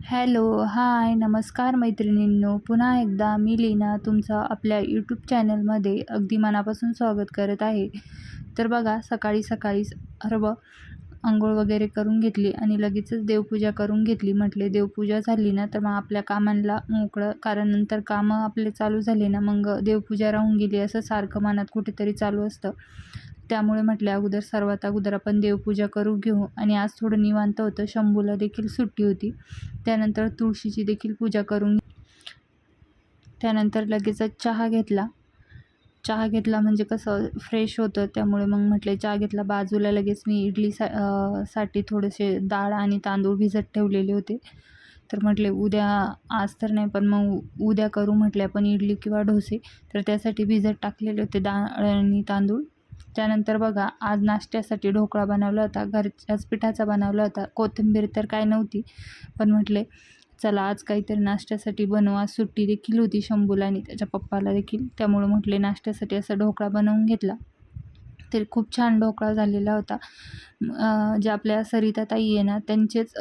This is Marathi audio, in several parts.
हॅलो, हाय, नमस्कार मैत्रिणींनो. पुन्हा एकदा मी लीना तुमचं आपल्या यूट्यूब चॅनलमध्ये अगदी मनापासून स्वागत करत आहे. तर बघा, सकाळी सकाळी सर्व अंघोळ वगैरे करून घेतली आणि लगेचच देवपूजा करून घेतली. म्हटले देवपूजा झाली ना तर मग आपल्या कामांना मोकळं, कारण नंतर कामं आपले चालू झाले ना मग देवपूजा राहून गेली असं सारखं मनात कुठेतरी चालू असतं. त्यामुळे म्हटले सर्वात अगोदर आपण देवपूजा करू घेऊ. आणि आज थोडं निवांत होतं, शंभूला देखील सुट्टी होती. त्यानंतर तुळशीची देखील पूजा करून त्यानंतर लगेचच चहा घेतला. चहा घेतला म्हणजे कसं फ्रेश होतं, त्यामुळे मग म्हटले चहा घेतला. बाजूला लगेच मी साठी थोडेसे डाळ आणि तांदूळ भिजत ठेवलेले होते. तर म्हटले उद्या, आज तर नाही पण मग उद्या करू म्हटले आपण इडली किंवा डोसे. तर त्यासाठी भिजत टाकलेले होते डाळ आणि तांदूळ. त्यानंतर बघा, आज नाश्त्यासाठी ढोकळा बनवला होता, घरच्याच पिठाचा बनवला होता. कोथिंबीर तर काय नव्हती, पण म्हटले चला आज काहीतरी नाश्त्यासाठी बनवू. आज सुट्टी देखील होती शंभूला आणि त्याच्या पप्पाला देखील, त्यामुळे म्हटले नाश्त्यासाठी असा ढोकळा बनवून घेतला. तर खूप छान ढोकळा झालेला होता. जे आपल्या सरिता ताई आहे ना त्यांचेच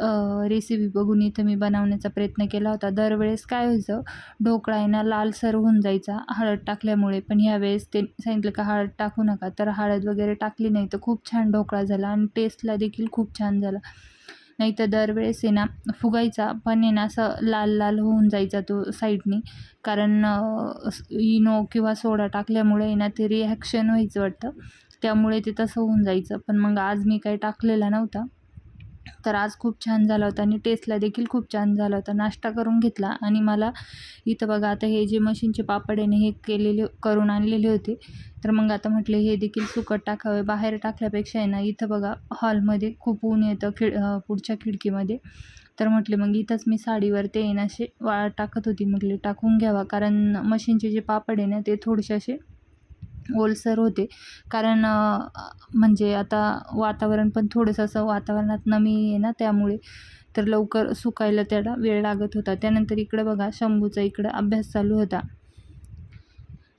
रेसिपी बघून इथं मी बनवण्याचा प्रयत्न केला होता. दरवेळेस काय व्हायचं, ढोकळा आहे ना लालसर होऊन जायचा हळद टाकल्यामुळे, पण ह्यावेळेस ते सांगितलं का हळद टाकू नका, तर हळद वगैरे टाकली नाही तर खूप छान ढोकळा झाला आणि टेस्टला देखील खूप छान झाला. नाही तर दरवेळेस आहे ना फुगायचा, पण आहे ना असं लाल लाल होऊन जायचा तो साईडनी, कारण इनो किंवा सोडा टाकल्यामुळे आहे ना ते रिॲक्शन व्हायचं वाटतं, त्यामुळे ते तसं होऊन जायचं. पण मग आज मी काही टाकलेला नव्हता, तर आज खूप छान झाला होता आणि टेस्टला देखील खूप छान झाला होता. नाश्ता करून घेतला आणि मला इथं बघा, आता हे जे मशीनचे पापड आहे ना हे करून आणलेले होते. तर मग आता म्हटले हे देखील सुकट टाकावे, बाहेर टाकल्यापेक्षा आहे ना इथं बघा हॉलमध्ये खूप ऊन येतं पुढच्या खिडकीमध्ये. तर म्हटले मग इथंच मी साडीवर ते ना असे वाळत टाकत होती, म्हटले टाकून घ्यावा, कारण मशीनचे जे पापड आहे ना ते थोडेसे असे ओलसर होते, कारण म्हणजे आता वातावरण पण थोडंसं असं वातावरणात नमी आहे ना त्यामुळे, तर लवकर सुकायला त्याला वेळ लागत होता. त्यानंतर इकडं बघा शंभूचा इकडं अभ्यास चालू होता.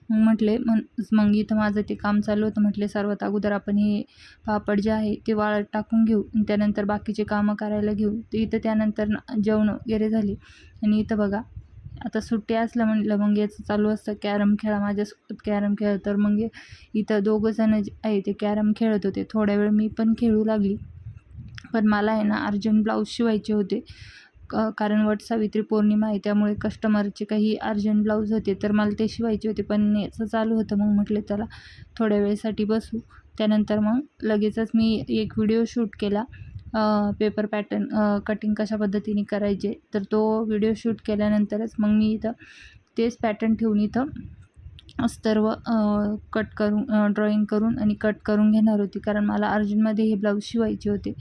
मग म्हटले मग इथं माझं ते काम चालू होतं. म्हटले सर्वात अगोदर आपण हे पापड जे आहे ते वाळत टाकून घेऊ, त्यानंतर बाकीचे कामं करायला घेऊ. तर इथं त्यानंतर जेवण वगैरे झाली आणि इथं बघा आता सुट्टी असलं म्हटलं मग याचं चालू असतं कॅरम खेळा, माझ्यासोबत कॅरम खेळ. तर मग इथं दोघंजणं जे आहे ते कॅरम खेळत होते. थोड्या वेळ मी पण खेळू लागली, पण मला आहे ना अर्जंट ब्लाऊज शिवायचे होते, कारण वटसावित्री पौर्णिमा आहे, त्यामुळे कस्टमरचे काही अर्जंट ब्लाऊज होते, तर मला ते शिवायचे होते. पण याचं चालू होतं, मग म्हटले चला थोड्या वेळेसाठी बसू. त्यानंतर मग लगेचच मी एक व्हिडिओ शूट केला, पेपर पॅटर्न कटिंग कशा पद्धतीने करायचे. तर तो व्हिडिओ शूट केल्यानंतरच मग मी इथं तेच पॅटर्न ठेवून इथं सर्व कट करून ड्रॉईंग करून आणि कट करून घेणार होती, कारण मला अर्जंटमध्ये हे ब्लाऊज शिवायचे होते.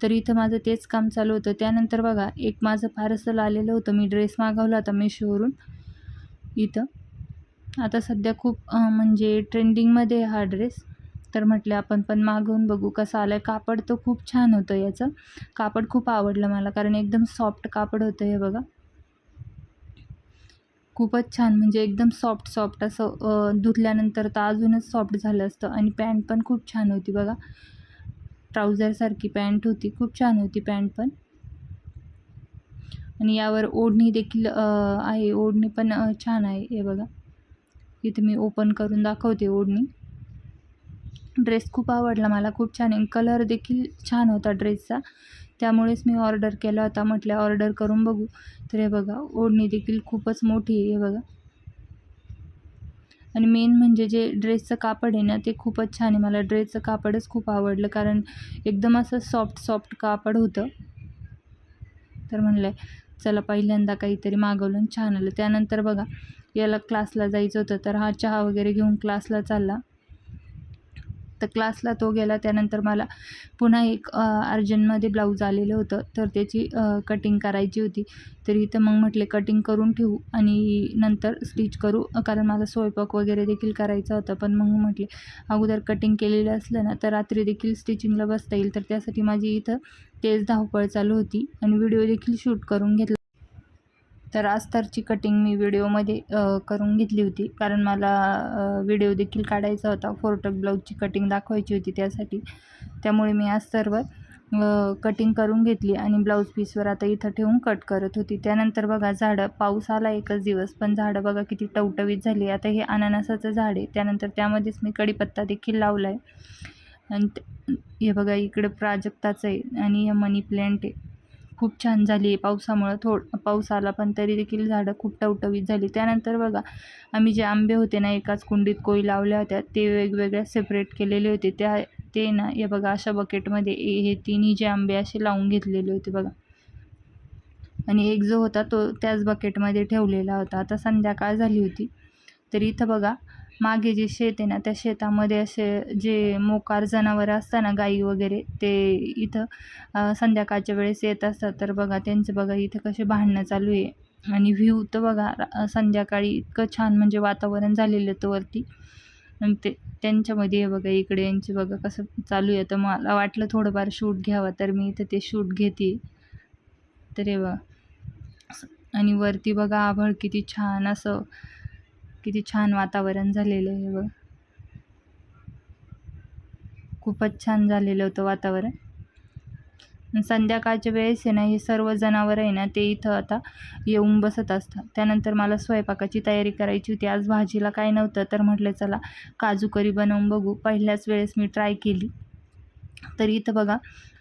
तर इथं माझं तेच काम चालू होतं. त्यानंतर बघा एक माझं पार्सल आलेलं होतं, मी ड्रेस मागवला होता मिशोवरून. इथं आता सध्या खूप म्हणजे ट्रेंडिंगमध्ये हा ड्रेस. तर म्हटले आपण पण मागवून बघू कसा आला आहे. कापड तर खूप छान होतं, याचं कापड खूप आवडलं मला, कारण एकदम सॉफ्ट कापड होतं. हे बघा खूपच छान, म्हणजे एकदम सॉफ्ट असं धुतल्यानंतर तर अजूनच सॉफ्ट झालं असतं. आणि पॅन्ट पण खूप छान होती बघा, ट्राउझरसारखी पॅन्ट होती, खूप छान होती पॅन्ट पण. आणि यावर ओढणी देखील आहे, ओढणी पण छान आहे. हे बघा इथे मी ओपन करून दाखवते ओढणी. ड्रेस खूप आवडला मला, खूप छान आहे. कलर देखील छान होता ड्रेसचा, त्यामुळेच मी ऑर्डर केला होता. म्हटलं ऑर्डर करून बघू. तर हे बघा ओढणी देखील खूपच मोठी आहे, हे बघा. आणि मेन म्हणजे जे ड्रेसचं कापड आहे ना ते खूपच छान आहे. मला ड्रेसचं कापडच खूप आवडलं, कारण एकदम असं सॉफ्ट कापड होतं. तर म्हणलं चला पहिल्यांदा काहीतरी मागवलं आणि छान आलं. त्यानंतर बघा याला क्लासला जायचं होतं, तर हा चहा वगैरे घेऊन क्लासला चालला. तर क्लासला तो गेला. त्यानंतर मला पुन्हा एक अर्जंटमध्ये ब्लाऊज आलेलं होतं, तर त्याची कटिंग करायची होती. तर इथं मग म्हटले कटिंग करून ठेवू आणि नंतर स्टिच करू, कारण मला स्वयंपाक वगैरे देखील करायचा होता. पण मग म्हटले अगोदर कटिंग केलेलं असलं ना तर रात्री देखील स्टिचिंगला बसता येईल. तर त्यासाठी माझी इथं तेच धावपळ चालू होती आणि व्हिडिओ देखील शूट करून घेतला. तर अस्तरची कटिंग मी व्हिडिओमध्ये करून घेतली होती, कारण मला व्हिडिओ देखील काढायचा होता, फोरटक ब्लाऊजची कटिंग दाखवायची होती त्यासाठी. त्यामुळे मी अस्तरवर कटिंग करून घेतली आणि ब्लाऊज पीसवर आता इथं ठेवून कट करत होती. त्यानंतर बघा झाडं, पाऊस आला एकच दिवस, पण झाडं बघा किती टवटवीत झाली. आता हे अननसाचं झाड आहे, त्यानंतर त्यामध्येच मी कढीपत्ता देखील लावला आहे. आणि हे बघा इकडे प्राजक्ताचं आहे आणि हे मनी प्लॅन्ट आहे. खूप छान झाली आहे पावसामुळं. पाऊस आला पण तरी देखील झाडं खूप टवटवीत झाली. त्यानंतर बघा आम्ही जे आंबे होते ना एकाच कुंडीत कोई लावल्या होत्या, ते वेगवेगळ्या सेपरेट केलेले होते. ते ना हे बघा अशा बकेटमध्ये हे तिन्ही जे आंबे असे लावून घेतलेले होते बघा. आणि एक जो होता तो त्याच बकेटमध्ये ठेवलेला होता. आता संध्याकाळ झाली होती, तर इथं बघा मागे जे शेत आहे ना त्या शेतामध्ये असे जे मोकार जनावरं असतात ना, गाई वगैरे, ते इथं संध्याकाळच्या वेळेस येत असतात. तर बघा त्यांचं बघा इथं कसे भांडणं चालू आहे. आणि व्ह्यू तर बघा संध्याकाळी इतकं छान म्हणजे वातावरण झालेलं होतं वरती. आणि त्यांच्यामध्ये हे बघा इकडे यांचे बघा कसं चालू आहे. तर मला वाटलं थोडंफार शूट घ्यावं, तर मी इथं ते शूट घेते. तर हे बघा आणि वरती बघा आभाळ किती छान असं, किती छान वातावरण झालेलं आहे बघ. खूपच छान झालेलं होतं वातावरण. संध्याकाळच्या वेळेस आहे ना हे सर्व जनावरं आहे ना ते इथं आता येऊन बसत असतात. त्यानंतर मला स्वयंपाकाची तयारी करायची होती. आज भाजीला काय नव्हतं, तर म्हटलं चला काजू करी बनवून बघू. पहिल्याच वेळेस मी ट्राय केली. तर इथं बघा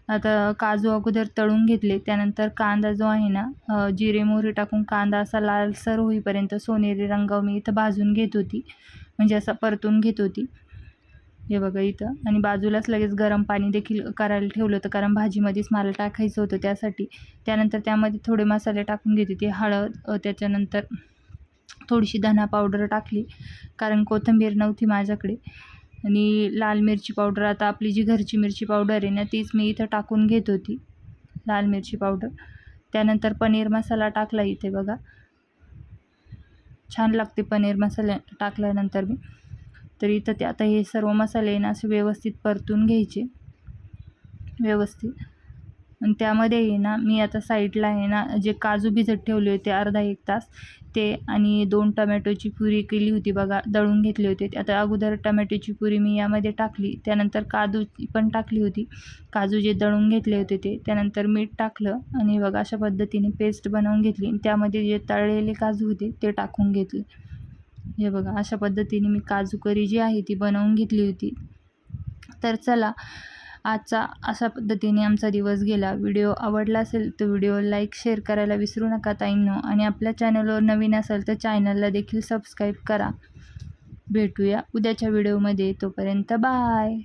आता काजू अगोदर तळून घेतले. त्यानंतर कांदा जो आहे ना जिरे मोहरी टाकून कांदा असा लालसर होईपर्यंत सोनेरी रंगावर मी इथं भाजून घेत होती, म्हणजे असं परतून घेत होती. हे बघा इथं. आणि बाजूलाच लगेच गरम पाणी देखील करायला ठेवलं होतं, कारण भाजीमध्येच मला टाकायचं होतं त्यासाठी. त्यानंतर त्यामध्ये थोडे मसाले टाकून घेते. ते हळद, त्याच्यानंतर थोडीशी धना पावडर टाकली, कारण कोथिंबीर नव्हती माझ्याकडे. आणि लाल मिरची पावडर, आता आपली जी घरची मिरची पावडर आहे ना तीच मी इथं टाकून घेत होती, लाल मिरची पावडर. त्यानंतर पनीर मसाला टाकला इथे बघा. छान लागते पनीर मसाला टाकल्यानंतर मी. तर इथं ते आता हे सर्व मसाले ना असे व्यवस्थित परतून घ्यायचे व्यवस्थित. आणि त्यामध्ये आहे ना मी आता साईडला आहे ना जे काजू भिजत ठेवले होते अर्धा 1 तास, ते आणि 2 टमॅटोची प्युरी केली होती बघा, दळून घेतले होते. आता अगोदर टमॅटोची प्युरी मी यामध्ये टाकली, त्यानंतर काजू पण टाकली होती, काजू जे दळून घेतले होते ते. त्यानंतर मीठ टाकलं आणि बघा अशा पद्धतीने पेस्ट बनवून घेतली. त्यामध्ये जे तळलेले काजू होते ते टाकून घेतले. हे बघा अशा पद्धतीने मी काजू करी जी आहे ती बनवून घेतली होती. तर चला आजचा अशा पद्धतीने आमचा दिवस गेला. व्हिडिओ आवडला असेल तर व्हिडिओ लाईक शेअर करायला विसरू नका ताईंनो. आणि आपल्या चॅनलवर नवीन असेल तर चॅनलला देखील सबस्क्राईब करा. भेटूया उद्याच्या व्हिडिओमध्ये. तोपर्यंत बाय.